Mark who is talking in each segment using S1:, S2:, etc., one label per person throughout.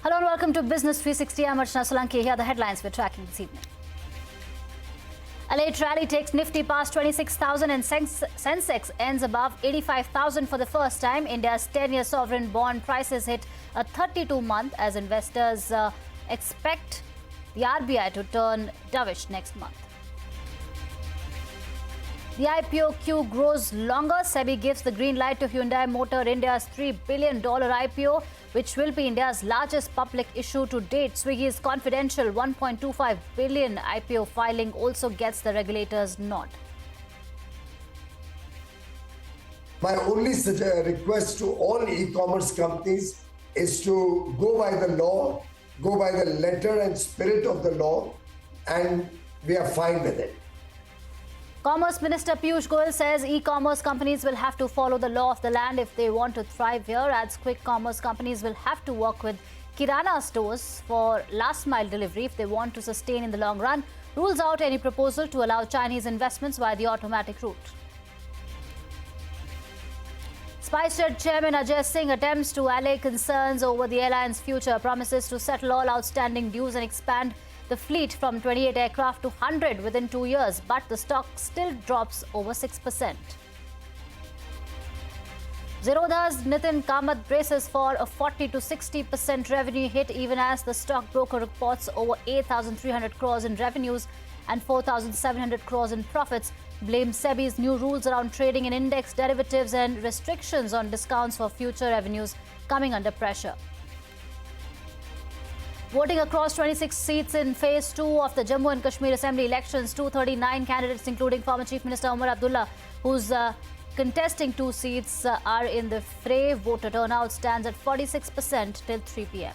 S1: Hello and welcome to Business 360. I'm Archana Solanki. Here are the headlines we're tracking this evening. A late rally takes Nifty past 26,000 and Sensex ends above 85,000 for the first time. India's 10-year sovereign bond prices hit a 32-month as investors expect the RBI to turn dovish next month. The IPO queue grows longer. SEBI gives the green light to Hyundai Motor India's $3 billion IPO, which will be India's largest public issue to date. Swiggy's confidential $1.25 billion IPO filing also gets the regulator's nod.
S2: My only request to all e-commerce companies is to go by the law, go by the letter and spirit of the law, and we are fine with it.
S1: Commerce Minister Piyush Goyal says e-commerce companies will have to follow the law of the land if they want to thrive here. Adds quick commerce companies will have to work with Kirana stores for last mile delivery if they want to sustain in the long run. Rules out any proposal to allow Chinese investments via the automatic route. Spicejet Chairman Ajay Singh attempts to allay concerns over the airline's future, promises to settle all outstanding dues and expand the fleet from 28 aircraft to 100 within 2 years, but the stock still drops over 6%. Zerodha's Nitin Kamath braces for a 40 to 60% revenue hit even as the stockbroker reports over 8,300 crores in revenues and 4,700 crores in profits, blames SEBI's new rules around trading in index derivatives and restrictions on discounts for future revenues coming under pressure. Voting across 26 seats in Phase 2 of the Jammu and Kashmir Assembly elections, 239 candidates, including former Chief Minister Umar Abdullah, who's contesting 2 seats, are in the fray. Voter turnout stands at 46% till 3 p.m.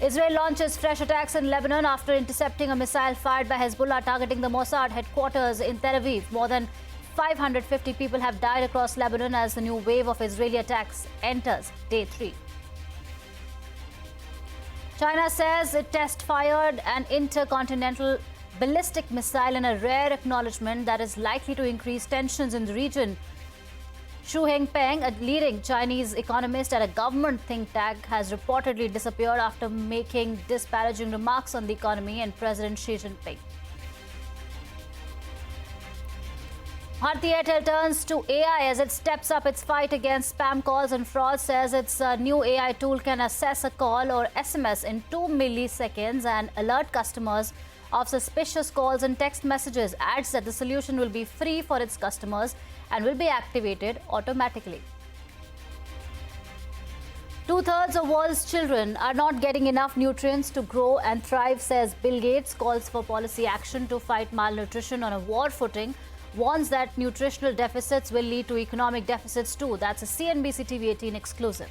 S1: Israel launches fresh attacks in Lebanon after intercepting a missile fired by Hezbollah targeting the Mossad headquarters in Tel Aviv. More than 550 people have died across Lebanon as the new wave of Israeli attacks enters day 3. China says it test-fired an intercontinental ballistic missile in a rare acknowledgement that is likely to increase tensions in the region. Xu Hengpeng, a leading Chinese economist at a government think tank, has reportedly disappeared after making disparaging remarks on the economy and President Xi Jinping. Bharti Airtel turns to AI as it steps up its fight against spam calls and fraud. Says its new AI tool can assess a call or SMS in 2 milliseconds and alert customers of suspicious calls and text messages. Adds that the solution will be free for its customers and will be activated automatically. 2/3 of world's children are not getting enough nutrients to grow and thrive, says Bill Gates. Calls for policy action to fight malnutrition on a war footing. Warns that nutritional deficits will lead to economic deficits too. That's a CNBC-TV18 exclusive.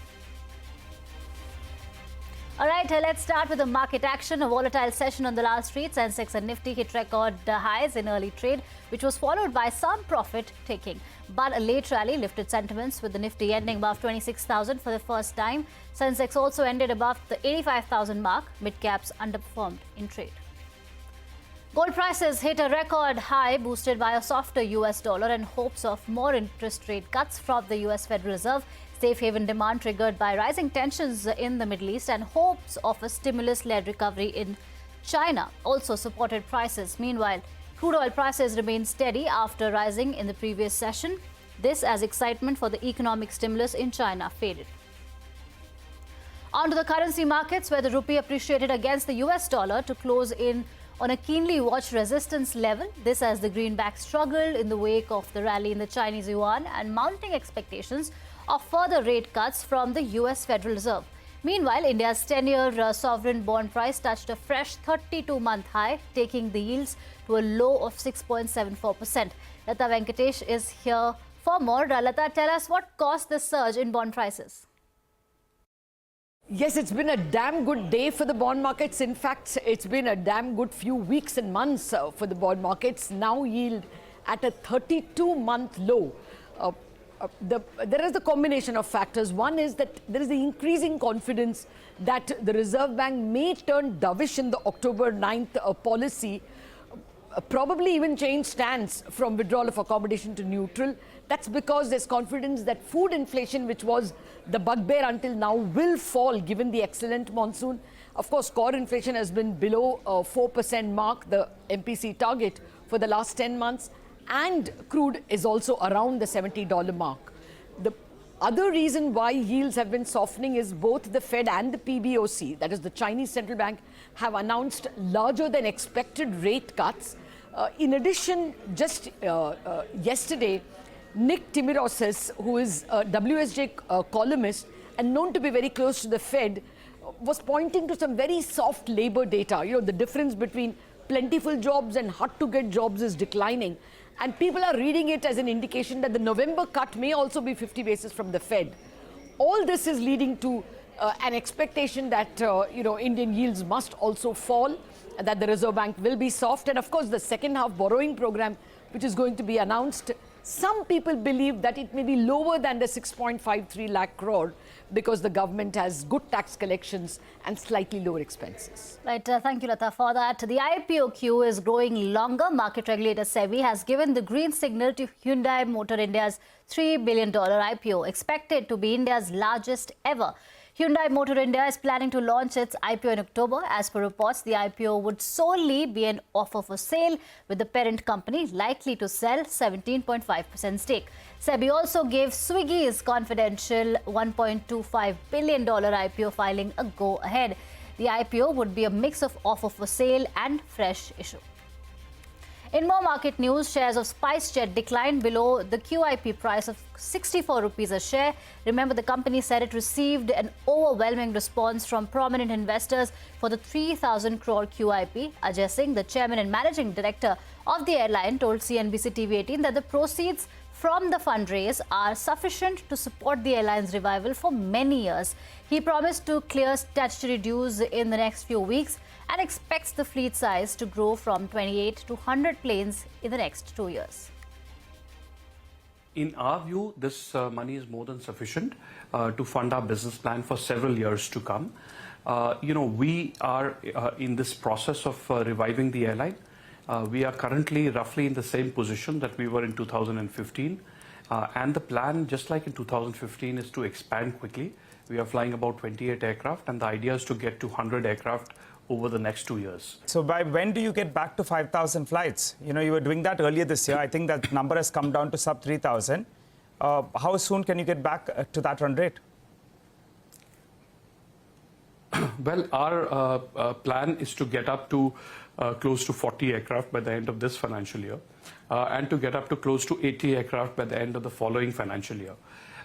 S1: All right, let's start with the market action. A volatile session on the Wall Street. Sensex and Nifty hit record highs in early trade, which was followed by some profit taking. But a late rally lifted sentiments, with the Nifty ending above 26,000 for the first time. Sensex also ended above the 85,000 mark. Mid-caps underperformed in trade. Gold prices hit a record high, boosted by a softer US dollar and hopes of more interest rate cuts from the US Federal Reserve. Safe haven demand triggered by rising tensions in the Middle East and hopes of a stimulus-led recovery in China also supported prices. Meanwhile, crude oil prices remained steady after rising in the previous session. This as excitement for the economic stimulus in China faded. On to the currency markets, where the rupee appreciated against the US dollar to close in on a keenly watched resistance level. This as the greenback struggled in the wake of the rally in the Chinese yuan and mounting expectations of further rate cuts from the US Federal Reserve. Meanwhile, India's 10-year sovereign bond price touched a fresh 32-month high, taking the yields to a low of 6.74%. Lata Venkatesh is here for more. Lata, tell us what caused this surge in bond prices.
S3: Yes, it's been a damn good day for the bond markets. In fact, it's been a damn good few weeks and months for the bond markets. Now yield at a 32-month low. There is the combination of factors. One is that there is the increasing confidence that the Reserve Bank may turn dovish in the October 9th policy. probably even change stance from withdrawal of accommodation to neutral. That's because there's confidence that food inflation, which was the bugbear until now, will fall given the excellent monsoon. Of course, core inflation has been below 4% mark, the MPC target for the last 10 months, and crude is also around the $70 mark. The other reason why yields have been softening is both the Fed and the PBOC, that is the Chinese central bank, have announced larger than expected rate cuts. In addition, just yesterday, Nick Timiraos, who is a WSJ columnist and known to be very close to the Fed, was pointing to some very soft labor data. You know, the difference between plentiful jobs and hard to get jobs is declining. And people are reading it as an indication that the November cut may also be 50 basis from the Fed. All this is leading to an expectation that, Indian yields must also fall, that the Reserve Bank will be soft. And of course, the second half borrowing program, which is going to be announced, some people believe that it may be lower than the 6.53 lakh crore because the government has good tax collections and slightly lower expenses.
S1: Right, thank you, Lata, for that. The IPO queue is growing longer. Market regulator SEBI has given the green signal to Hyundai Motor India's $3 billion IPO, expected to be India's largest ever. Hyundai Motor India is planning to launch its IPO in October. As per reports, the IPO would solely be an offer for sale, with the parent company likely to sell 17.5% stake. SEBI also gave Swiggy's confidential $1.25 billion IPO filing a go-ahead. The IPO would be a mix of offer for sale and fresh issue. In more market news, shares of Spicejet declined below the QIP price of 64 rupees a share. Remember, the company said it received an overwhelming response from prominent investors for the 3,000 crore QIP. Ajay Singh, the chairman and managing director of the airline, told CNBC-TV18 that the proceeds from the fundraise are sufficient to support the airline's revival for many years. He promised to clear statutory dues in the next few weeks and expects the fleet size to grow from 28 to 100 planes in the next 2 years.
S4: In our view, this money is more than sufficient to fund our business plan for several years to come. We are in this process of reviving the airline. We are currently roughly in the same position that we were in 2015. And the plan, just like in 2015, is to expand quickly. We are flying about 28 aircraft, and the idea is to get to 100 aircraft over the next 2 years.
S5: So by when do you get back to 5,000 flights? You were doing that earlier this year. I think that number has come down to sub 3,000. How soon can you get back to that run rate?
S4: Well, our plan is to get up to close to 40 aircraft by the end of this financial year, and to get up to close to 80 aircraft by the end of the following financial year.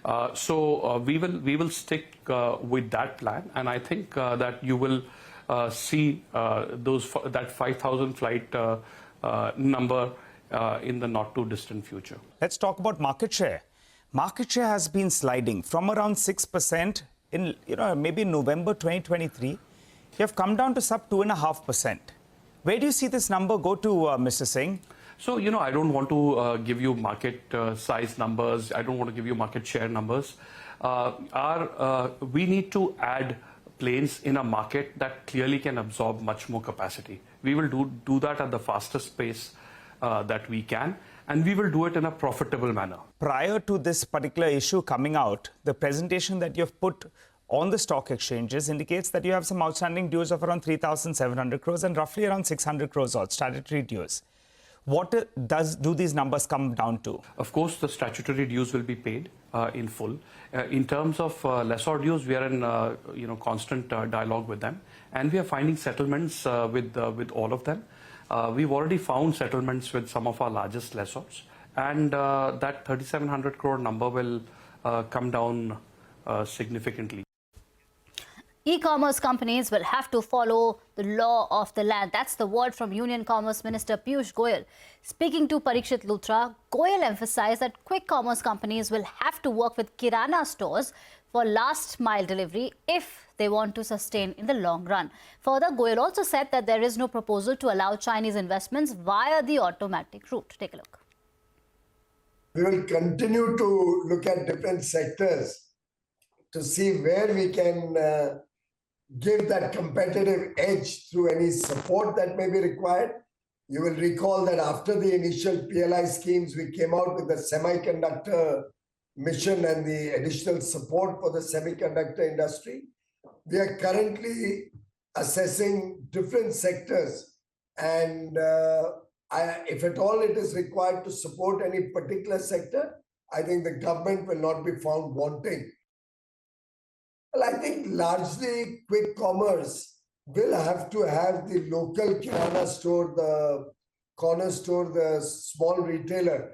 S4: We will stick with that plan, and I think that you will see that 5,000 flight number in the not too distant future.
S5: Let's talk about market share. Market share has been sliding from around 6% in maybe November 2023. You have come down to sub 2.5%. Where do you see this number go to, Mr. Singh?
S4: So, I don't want to give you market size numbers. I don't want to give you market share numbers. We need to add planes in a market that clearly can absorb much more capacity. We will do that at the fastest pace that we can, and we will do it in a profitable manner.
S5: Prior to this particular issue coming out, the presentation that you have put on the stock exchanges indicates that you have some outstanding dues of around 3,700 crores and roughly around 600 crores odd statutory dues. What do these numbers come down to?
S4: Of course, the statutory dues will be paid in full. In terms of lessor dues, we are in constant dialogue with them, and we are finding settlements with all of them. We've already found settlements with some of our largest lessors, and that 3,700 crore number will come down significantly.
S1: E-commerce companies will have to follow the law of the land. That's the word from Union Commerce Minister Piyush Goyal. Speaking to Parikshit Luthra, Goyal emphasized that quick commerce companies will have to work with Kirana stores for last mile delivery if they want to sustain in the long run. Further, Goyal also said that there is no proposal to allow Chinese investments via the automatic route. Take a look.
S2: We will continue to look at different sectors to see where we can give that competitive edge through any support that may be required, You will recall that after the initial PLI schemes, we came out with the semiconductor mission and the additional support for the semiconductor industry. We are currently assessing different sectors, and if at all it is required to support any particular sector, I think the government will not be found wanting. Well, I think largely quick commerce will have to have the local kirana store, the corner store, the small retailer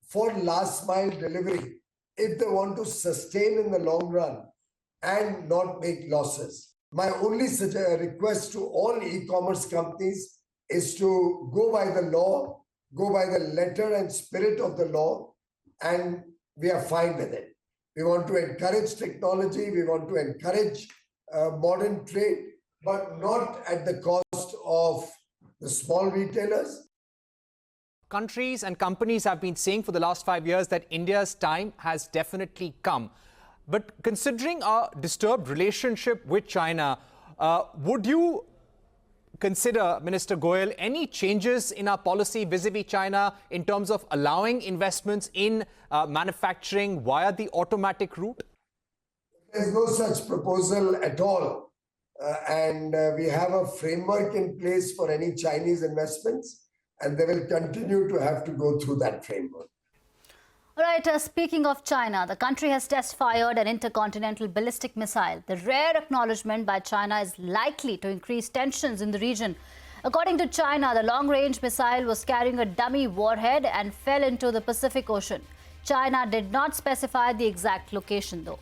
S2: for last mile delivery if they want to sustain in the long run and not make losses. My only request to all e-commerce companies is to go by the law, go by the letter and spirit of the law, and we are fine with it. We want to encourage technology, we want to encourage modern trade, but not at the cost of the small retailers.
S6: Countries and companies have been saying for the last 5 years that India's time has definitely come. But considering our disturbed relationship with China, would you consider, Minister Goyal, any changes in our policy vis-a-vis China in terms of allowing investments in manufacturing via the automatic route?
S2: There's no such proposal at all. We have a framework in place for any Chinese investments, and they will continue to have to go through that framework.
S1: All right, speaking of China, the country has test-fired an intercontinental ballistic missile. The rare acknowledgement by China is likely to increase tensions in the region. According to China, the long-range missile was carrying a dummy warhead and fell into the Pacific Ocean. China did not specify the exact location, though.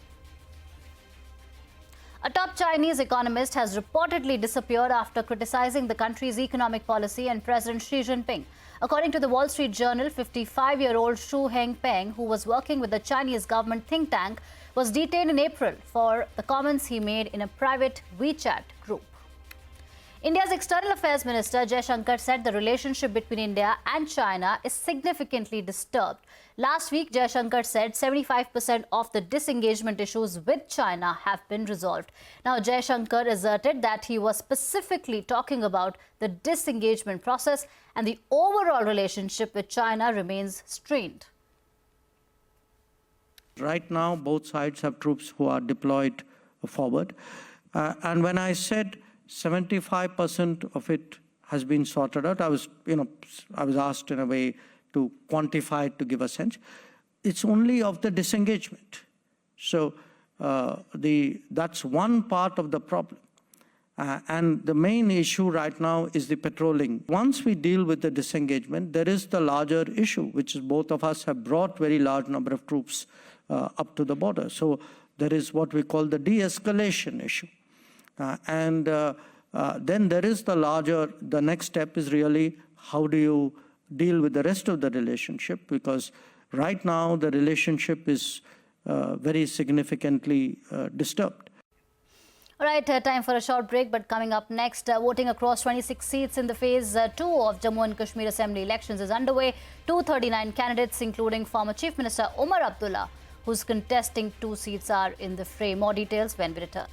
S1: A top Chinese economist has reportedly disappeared after criticizing the country's economic policy and President Xi Jinping. According to the Wall Street Journal, 55-year-old Xu Hengpeng, who was working with the Chinese government think tank, was detained in April for the comments he made in a private WeChat group. India's External Affairs Minister J&K said the relationship between India and China is significantly disturbed. Last week, J&K said 75% of the disengagement issues with China have been resolved. Now, J&K asserted that he was specifically talking about the disengagement process and the overall relationship with China remains strained.
S7: Right now, both sides have troops who are deployed forward. And when I said 75% of it has been sorted out, I was asked in a way to quantify it, to give a sense. It's only of the disengagement. So that's one part of the problem. And the main issue right now is the patrolling. Once we deal with the disengagement, there is the larger issue, which is both of us have brought very large number of troops up to the border. So there is what we call the de-escalation issue. Then there is the next step is really how do you deal with the rest of the relationship, because right now the relationship is very significantly disturbed.
S1: All right, time for a short break, but coming up next, voting across 26 seats in the phase 2 of Jammu and Kashmir Assembly elections is underway. 239 candidates, including former Chief Minister Omar Abdullah, who's contesting 2 seats, are in the fray. More details when we return.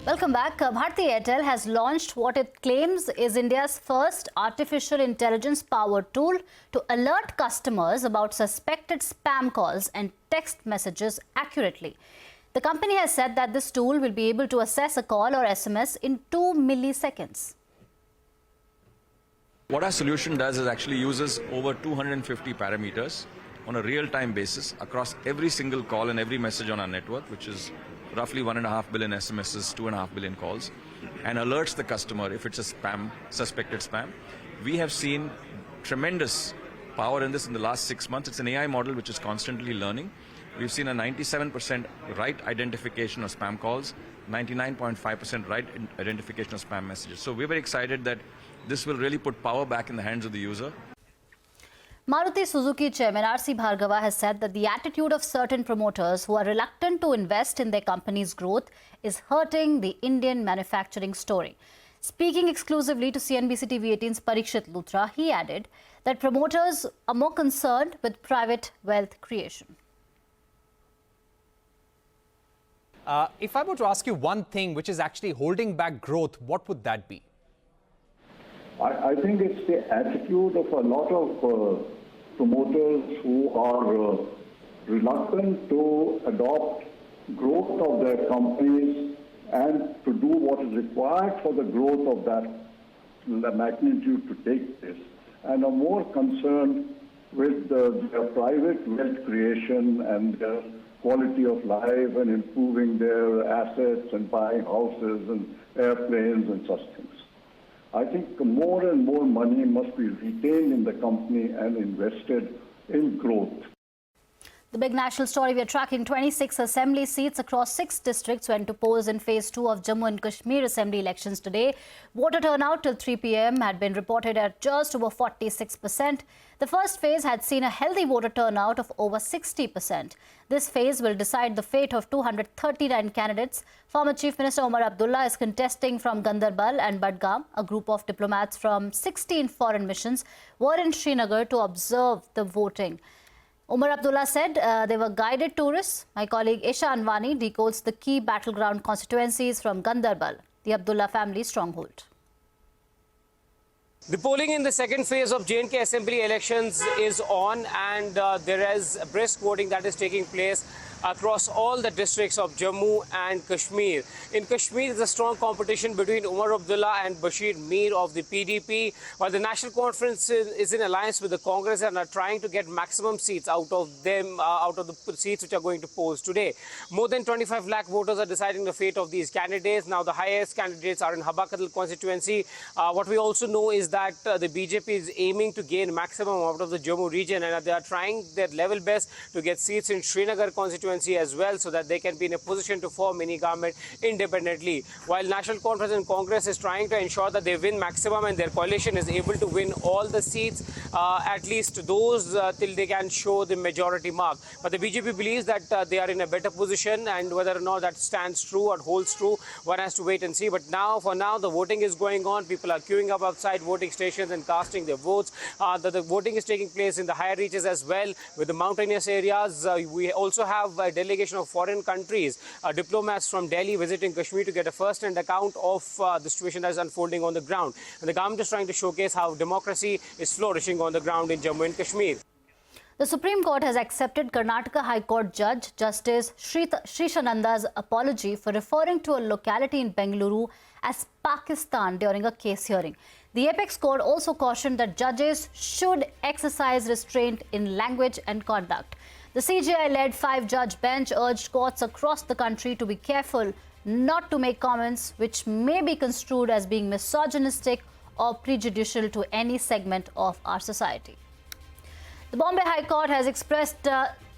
S1: Welcome back. Bharti Airtel has launched what it claims is India's first artificial intelligence-powered tool to alert customers about suspected spam calls and text messages accurately. The company has said that this tool will be able to assess a call or SMS in 2 milliseconds.
S8: What our solution does is actually uses over 250 parameters on a real-time basis across every single call and every message on our network, which is roughly 1.5 billion SMSs, 2.5 billion calls, and alerts the customer if it's a spam, suspected spam. We have seen tremendous power in this in the last 6 months. It's an AI model which is constantly learning. We've seen a 97% right identification of spam calls, 99.5% right identification of spam messages. So we're very excited that this will really put power back in the hands of the user.
S1: Maruti Suzuki chairman R.C. Bhargava has said that the attitude of certain promoters who are reluctant to invest in their company's growth is hurting the Indian manufacturing story. Speaking exclusively to CNBC-TV18's Parikshit Luthra, he added that promoters are more concerned with private wealth creation.
S6: If I were to ask you one thing which is actually holding back growth, what would that be?
S9: I think it's the attitude of a lot of promoters who are reluctant to adopt growth of their companies and to do what is required for the growth of that magnitude to take place, and are more concerned with their private wealth creation and their quality of life and improving their assets and buying houses and airplanes and such things. I think more and more money must be retained in the company and invested in growth.
S1: The big national story we are tracking: 26 assembly seats across 6 districts went to polls in phase 2 of Jammu and Kashmir assembly elections today. Voter turnout till 3 p.m. had been reported at just over 46%. The first phase had seen a healthy voter turnout of over 60%. This phase will decide the fate of 239 candidates. Former Chief Minister Omar Abdullah is contesting from Gandarbal and Budgam. A group of diplomats from 16 foreign missions were in Srinagar to observe the voting. Omar Abdullah said they were guided tourists. My colleague Esha Anwani decodes the key battleground constituencies from Gandarbal, the Abdullah family stronghold.
S10: The polling in the second phase of J&K Assembly elections is on, and there is brisk voting that is taking place across all the districts of Jammu and Kashmir. In Kashmir, there's a strong competition between Umar Abdullah and Bashir Mir of the PDP, while the National Conference is in alliance with the Congress and are trying to get maximum seats out of them, out of the seats which are going to polls today. More than 25 lakh voters are deciding the fate of these candidates. Now, the highest candidates are in Habakadal constituency. What we also know is that the BJP is aiming to gain maximum out of the Jammu region, and they are trying their level best to get seats in Srinagar constituency as well, so that they can be in a position to form any government independently. While National Conference and Congress is trying to ensure that they win maximum and their coalition is able to win all the seats, at least those till they can show the majority mark. But the BJP believes that they are in a better position, and whether or not that stands true or holds true, one has to wait and see. But now, for now, the voting is going on. People are queuing up outside voting stations and casting their votes. The voting is taking place in the higher reaches as well, with the mountainous areas. We also have a delegation of foreign countries, diplomats from Delhi visiting Kashmir to get a first-hand account of the situation that is unfolding on the ground. And the government is trying to showcase how democracy is flourishing on the ground in Jammu and Kashmir.
S1: The Supreme Court has accepted Karnataka High Court Judge Justice Srishananda's apology for referring to a locality in Bengaluru as Pakistan during a case hearing. The Apex Court also cautioned that judges should exercise restraint in language and conduct. The CJI-led 5-judge bench urged courts across the country to be careful not to make comments which may be construed as being misogynistic or prejudicial to any segment of our society. The Bombay High Court has expressed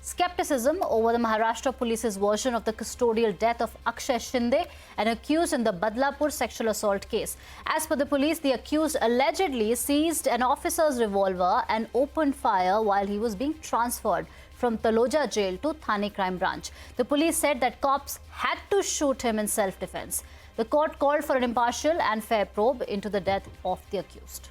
S1: skepticism over the Maharashtra Police's version of the custodial death of Akshay Shinde, an accused in the Badlapur sexual assault case. As per the police, the accused allegedly seized an officer's revolver and opened fire while he was being transferred from Taloja jail to Thane crime branch. The police said that cops had to shoot him in self-defense. The court called for an impartial and fair probe into the death of the accused.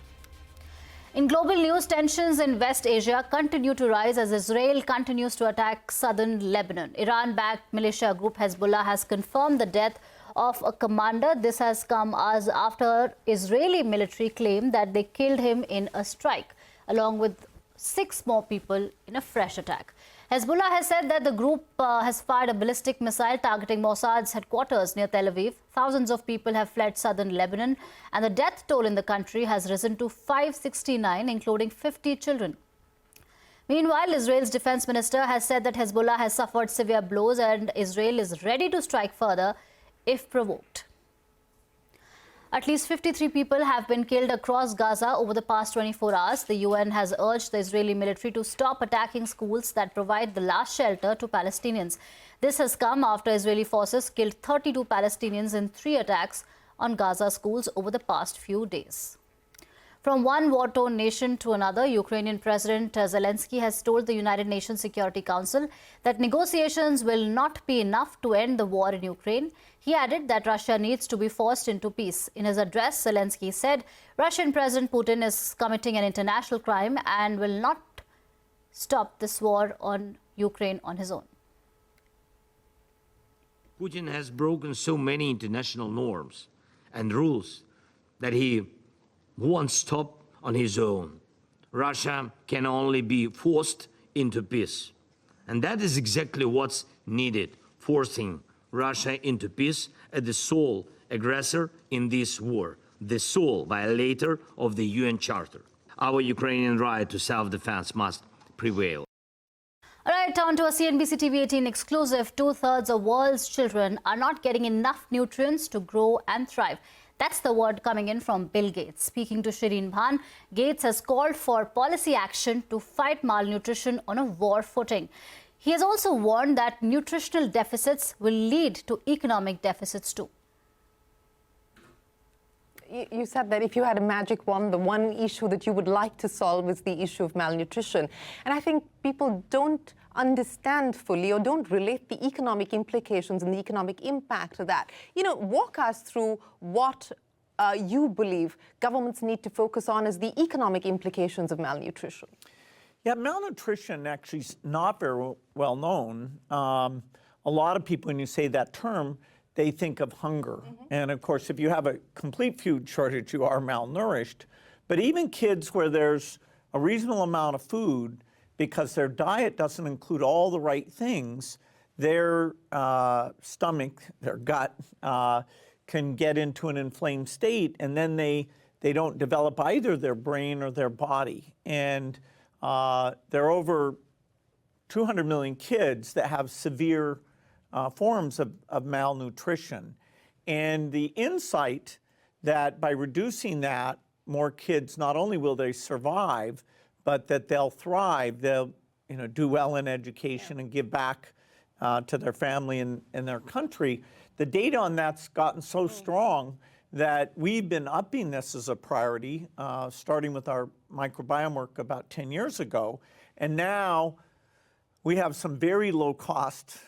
S1: In global news, tensions in West Asia continue to rise as Israel continues to attack southern Lebanon. Iran-backed militia group Hezbollah has confirmed the death of a commander. This has come as after Israeli military claimed that they killed him in a strike, along with 6 more people in a fresh attack. Hezbollah has said that the group has fired a ballistic missile targeting Mossad's headquarters near Tel Aviv. Thousands of people have fled southern Lebanon, and the death toll in the country has risen to 569, including 50 children. Meanwhile, Israel's defense minister has said that Hezbollah has suffered severe blows and Israel is ready to strike further if provoked. At least 53 people have been killed across Gaza over the past 24 hours. The UN has urged the Israeli military to stop attacking schools that provide the last shelter to Palestinians. This has come after Israeli forces killed 32 Palestinians in 3 attacks on Gaza schools over the past few days. From one war-torn nation to another, Ukrainian President Zelensky has told the United Nations Security Council that negotiations will not be enough to end the war in Ukraine. He added that Russia needs to be forced into peace. In his address, Zelensky said Russian President Putin is committing an international crime and will not stop this war on Ukraine on his own.
S11: Putin has broken so many international norms and rules that he won't stop on his own. Russia can only be forced into peace. And that is exactly what's needed, forcing Russia into peace as the sole aggressor in this war, the sole violator of the UN Charter. Our Ukrainian right to self-defense must prevail.
S1: All right, on to a CNBC-TV18 exclusive. 2/3 of world's children are not getting enough nutrients to grow and thrive. That's the word coming in from Bill Gates. Speaking to Shireen Bhan, Gates has called for policy action to fight malnutrition on a war footing. He has also warned that nutritional deficits will lead to economic deficits too.
S12: You said that if you had a magic wand, the one issue that you would like to solve is the issue of malnutrition. And I think people don't understand fully or don't relate the economic implications and the economic impact of that. You know, walk us through what you believe governments need to focus on as the economic implications of malnutrition.
S13: Yeah, malnutrition actually is not very well known. A lot of people, when you say that term, they think of hunger. And of course, if you have a complete food shortage, you are malnourished. But even kids where there's a reasonable amount of food, because their diet doesn't include all the right things, their stomach, their gut, can get into an inflamed state, and then they don't develop either their brain or their body. And there are over 200 million kids that have severe forms of malnutrition. And the insight that by reducing that, more kids, not only will they survive, but that they'll thrive, they'll do well in education and give back to their family and their country. The data on that's gotten so strong that we've been upping this as a priority, starting with our microbiome work about 10 years ago. And now we have some very low-cost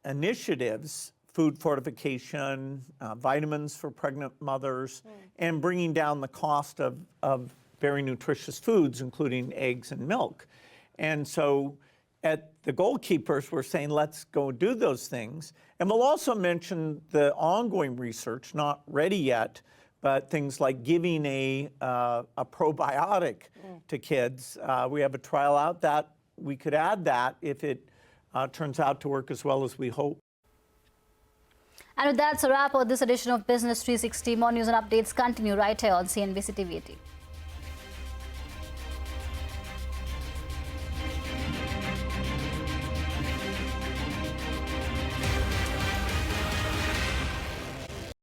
S13: initiatives, food fortification, vitamins for pregnant mothers, and bringing down the cost of very nutritious foods, including eggs and milk. And so at the Goalkeepers, we're saying, let's go do those things. And we'll also mention the ongoing research, not ready yet, but things like giving a probiotic to kids. We have a trial out that we could add that if it turns out to work as well as we hope.
S1: And with that, it's a wrap on this edition of Business 360. More news and updates continue right here on CNBC TV18.